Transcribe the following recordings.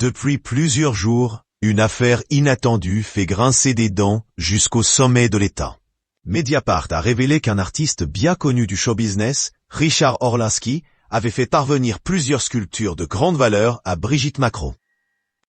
Depuis plusieurs jours, une affaire inattendue fait grincer des dents jusqu'au sommet de l'État. Mediapart a révélé qu'un artiste bien connu du show business, Richard Orlinski, avait fait parvenir plusieurs sculptures de grande valeur à Brigitte Macron.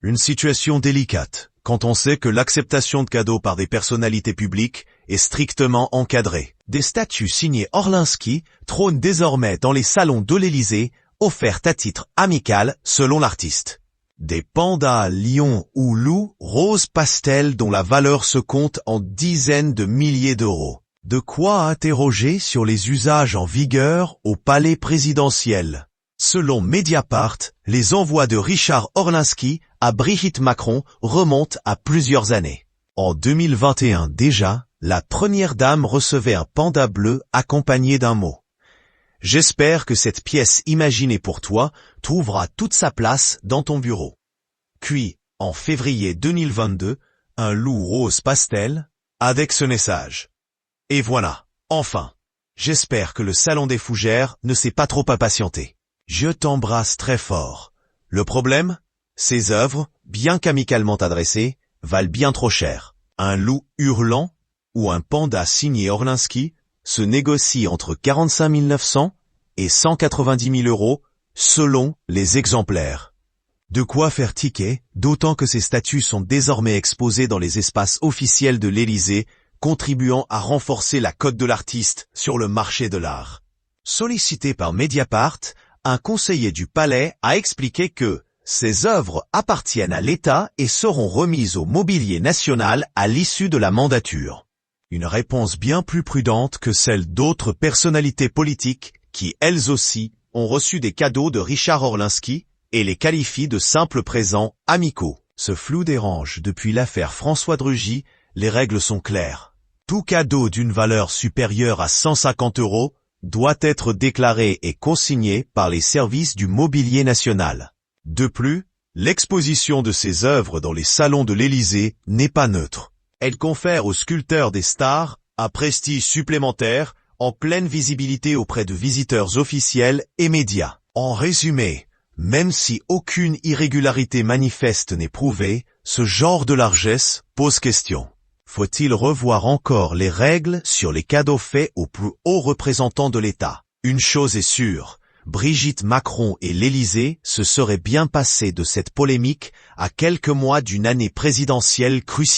Une situation délicate, quand on sait que l'acceptation de cadeaux par des personnalités publiques est strictement encadrée. Des statues signées Orlinski trônent désormais dans les salons de l'Élysée, offertes à titre amical selon l'artiste. Des pandas, lions ou loups rose pastel dont la valeur se compte en dizaines de milliers d'euros. De quoi interroger sur les usages en vigueur au palais présidentiel. Selon Mediapart, les envois de Richard Orlinski à Brigitte Macron remontent à plusieurs années. En 2021 déjà, la première dame recevait un panda bleu accompagné d'un mot. J'espère que cette pièce imaginée pour toi trouvera toute sa place dans ton bureau. Puis, en février 2022, un loup rose pastel, avec ce message. Et voilà, enfin. J'espère que le salon des fougères ne s'est pas trop impatienté. Je t'embrasse très fort. Le problème? Ces œuvres, bien qu'amicalement adressées, valent bien trop cher. Un loup hurlant ou un panda signé Orlinski se négocie entre 45 900 et 190 000 euros, selon les exemplaires. De quoi faire tiquer, d'autant que ces statues sont désormais exposées dans les espaces officiels de l'Élysée, contribuant à renforcer la cote de l'artiste sur le marché de l'art. Sollicité par Mediapart, un conseiller du palais a expliqué que ces œuvres appartiennent à l'État et seront remises au mobilier national à l'issue de la mandature. Une réponse bien plus prudente que celle d'autres personnalités politiques qui, elles aussi, ont reçu des cadeaux de Richard Orlinski et les qualifient de simples présents amicaux. Ce flou dérange depuis l'affaire François Drugy, les règles sont claires. Tout cadeau d'une valeur supérieure à 150 euros doit être déclaré et consigné par les services du mobilier national. De plus, l'exposition de ces œuvres dans les salons de l'Élysée n'est pas neutre. Elle confère aux sculpteurs des stars un prestige supplémentaire en pleine visibilité auprès de visiteurs officiels et médias. En résumé, même si aucune irrégularité manifeste n'est prouvée, ce genre de largesse pose question. Faut-il revoir encore les règles sur les cadeaux faits aux plus hauts représentants de l'État? Une chose est sûre, Brigitte Macron et l'Élysée se seraient bien passés de cette polémique à quelques mois d'une année présidentielle cruciale.